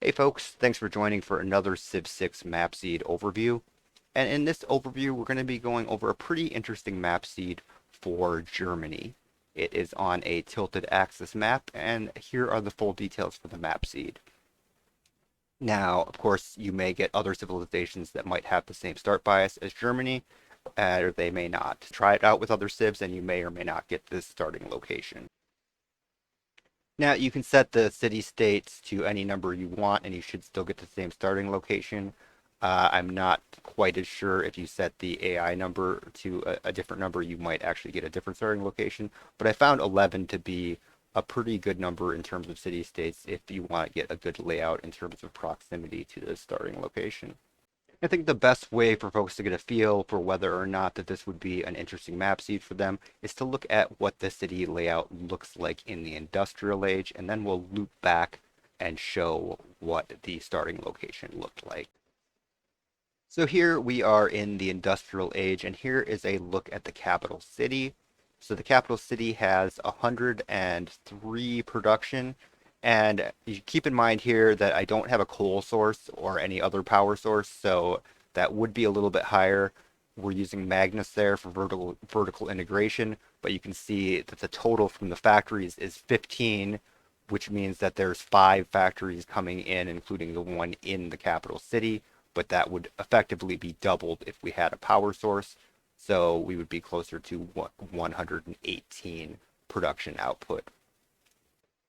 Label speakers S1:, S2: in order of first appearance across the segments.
S1: Hey folks, thanks for joining for another Civ 6 map seed overview. And in this overview, we're going to be going over a pretty interesting map seed for Germany. It is on a tilted axis map, and here are the full details for the map seed. Now, of course, you may get other civilizations that might have the same start bias as Germany, or they may not. Try it out with other civs, and you may or may not get this starting location. Now, you can set the city states to any number you want, and you should still get the same starting location. I'm not quite as sure if you set the AI number to a different number, you might actually get a different starting location. But I found 11 to be a pretty good number in terms of city states if you want to get a good layout in terms of proximity to the starting location. I think the best way for folks to get a feel for whether or not that this would be an interesting map seed for them is to look at what the city layout looks like in the industrial age, and then we'll loop back and show what the starting location looked like. So here we are in the industrial age, and here is a look at the capital city. So the capital city has 103 production, and you keep in mind here that I don't have a coal source or any other power source, so that would be a little bit higher. We're using Magnus there for vertical integration, but you can see that the total from the factories is 15, which means that there's 5 factories coming in, including the one in the capital city, but that would effectively be doubled if we had a power source. So we would be closer to 118 production output.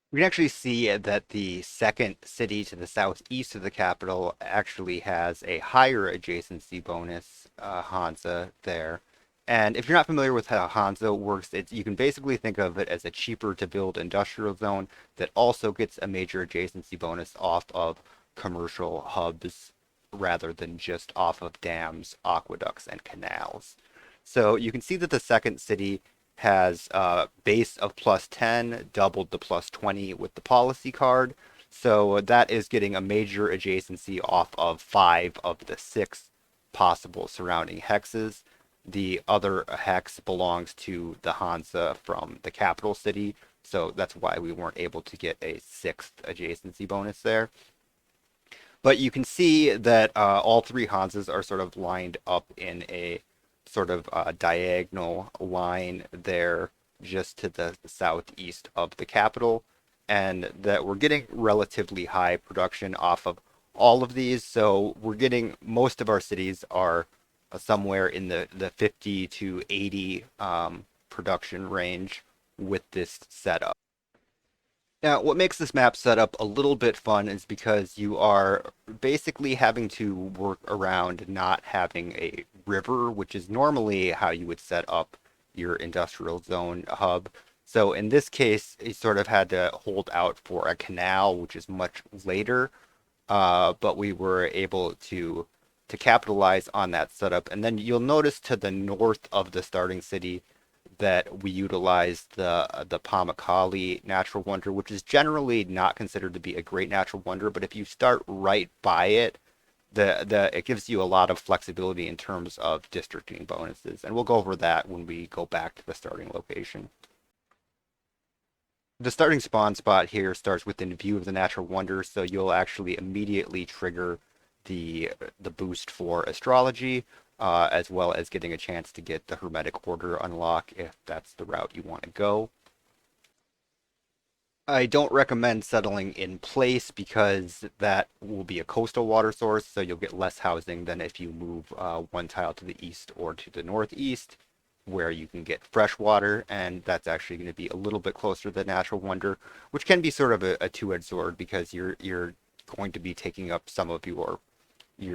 S1: We can actually see that the second city to the southeast of the capital actually has a higher adjacency bonus, Hansa there. And if you're not familiar with how Hansa works, you can basically think of it as a cheaper to build industrial zone that also gets a major adjacency bonus off of commercial hubs rather than just off of dams, aqueducts, and canals. So you can see that the second city has a base of plus 10, doubled the plus 20 with the policy card. So that is getting a major adjacency off of 5 of the 6 possible surrounding hexes. The other hex belongs to the Hansa from the capital city, so that's why we weren't able to get a 6th adjacency bonus there. But you can see that all 3 Hansas are sort of lined up in a sort of diagonal line there just to the southeast of the capital, and that we're getting relatively high production off of all of these. So we're getting most of our cities are somewhere in the 50 to 80 production range with this setup. Now, what makes this map setup a little bit fun is because you are basically having to work around not having a river, which is normally how you would set up your industrial zone hub. So in this case, you sort of had to hold out for a canal, which is much later, but we were able to capitalize on that setup. And then you'll notice to the north of the starting city that we utilized the Pamukkale natural wonder, which is generally not considered to be a great natural wonder, but if you start right by it, it gives you a lot of flexibility in terms of districting bonuses, and we'll go over that when we go back to the starting location. The starting spawn spot here starts within view of the natural wonder, so you'll actually immediately trigger the boost for astrology, as well as getting a chance to get the Hermetic Order unlock if that's the route you want to go. I don't recommend settling in place because that will be a coastal water source, so you'll get less housing than if you move 1 tile to the east or to the northeast, where you can get fresh water, and that's actually going to be a little bit closer to the natural wonder, which can be sort of a two-edged sword because you're going to be taking up some of your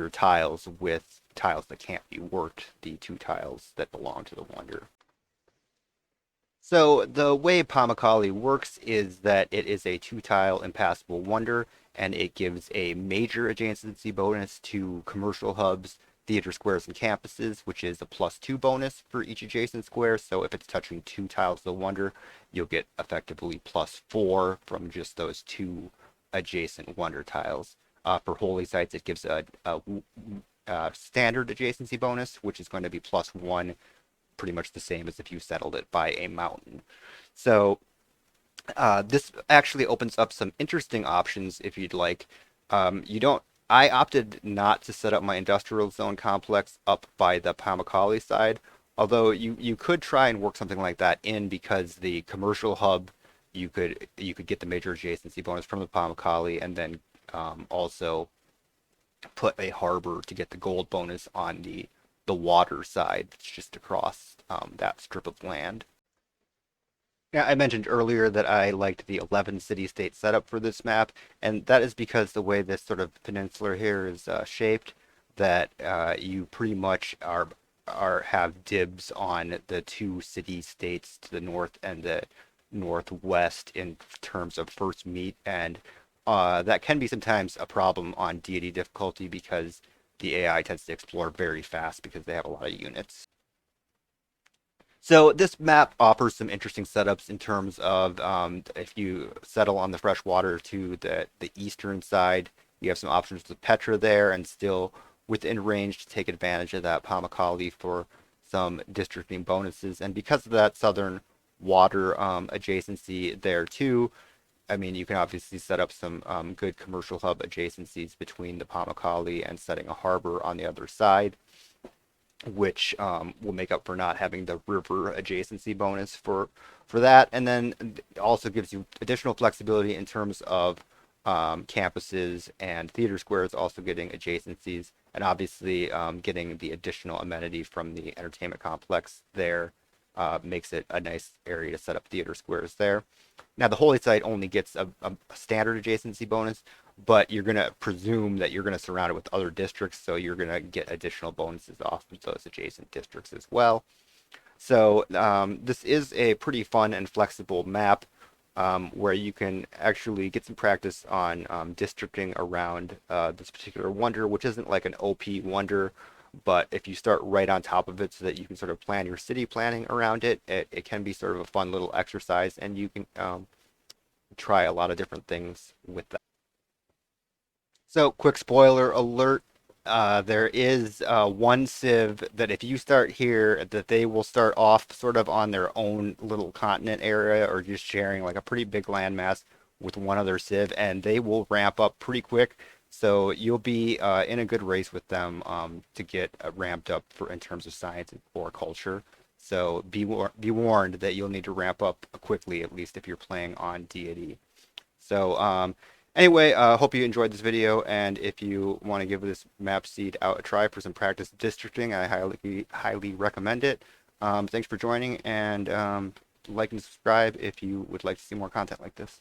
S1: tiles with tiles that can't be worked, the 2 tiles that belong to the wonder. So the way Pamukkale works is that it is a 2-tile impassable wonder, and it gives a major adjacency bonus to commercial hubs, theater squares, and campuses, which is a +2 bonus for each adjacent square. So if it's touching 2 tiles of the wonder, you'll get effectively +4 from just those 2 adjacent wonder tiles. For holy sites, it gives a standard adjacency bonus, which is going to be +1, pretty much the same as if you settled it by a mountain. So this actually opens up some interesting options if you'd like. You don't. I opted not to set up my industrial zone complex up by the Pamukkale side, although you could try and work something like that in because the commercial hub you could get the major adjacency bonus from the Pamukkale and then also put a harbor to get the gold bonus on the water side that's just across that strip of land. Yeah, I mentioned earlier that I liked the 11 city-state setup for this map, and that is because the way this sort of peninsula here is shaped, that you pretty much are have dibs on the two city-states to the north and the northwest in terms of first meet, and that can be sometimes a problem on deity difficulty because the AI tends to explore very fast because they have a lot of units. So this map offers some interesting setups in terms of if you settle on the freshwater to the eastern side, you have some options with Petra there and still within range to take advantage of that Pamukkale for some districting bonuses. And because of that southern water adjacency there too, I mean, you can obviously set up some good commercial hub adjacencies between the Pamukkale and setting a harbor on the other side, which will make up for not having the river adjacency bonus for that. And then it also gives you additional flexibility in terms of campuses and theater squares also getting adjacencies, and obviously getting the additional amenity from the entertainment complex there makes it a nice area to set up theater squares there. Now, the Holy Site only gets a standard adjacency bonus, but you're going to presume that you're going to surround it with other districts, so you're going to get additional bonuses off of those adjacent districts as well. So this is a pretty fun and flexible map where you can actually get some practice on districting around this particular wonder, which isn't like an OP wonder, but if you start right on top of it so that you can sort of plan your city planning around it, it can be sort of a fun little exercise, and you can try a lot of different things with that. So, quick spoiler alert. There is one civ that if you start here, that they will start off sort of on their own little continent area or just sharing like a pretty big landmass with one other civ, and they will ramp up pretty quick. So you'll be in a good race with them to get ramped up for in terms of science or culture. So be warned that you'll need to ramp up quickly, at least if you're playing on deity. So anyway, hope you enjoyed this video, and if you want to give this map seed out a try for some practice districting, I highly recommend it. Thanks for joining, and like and subscribe if you would like to see more content like this.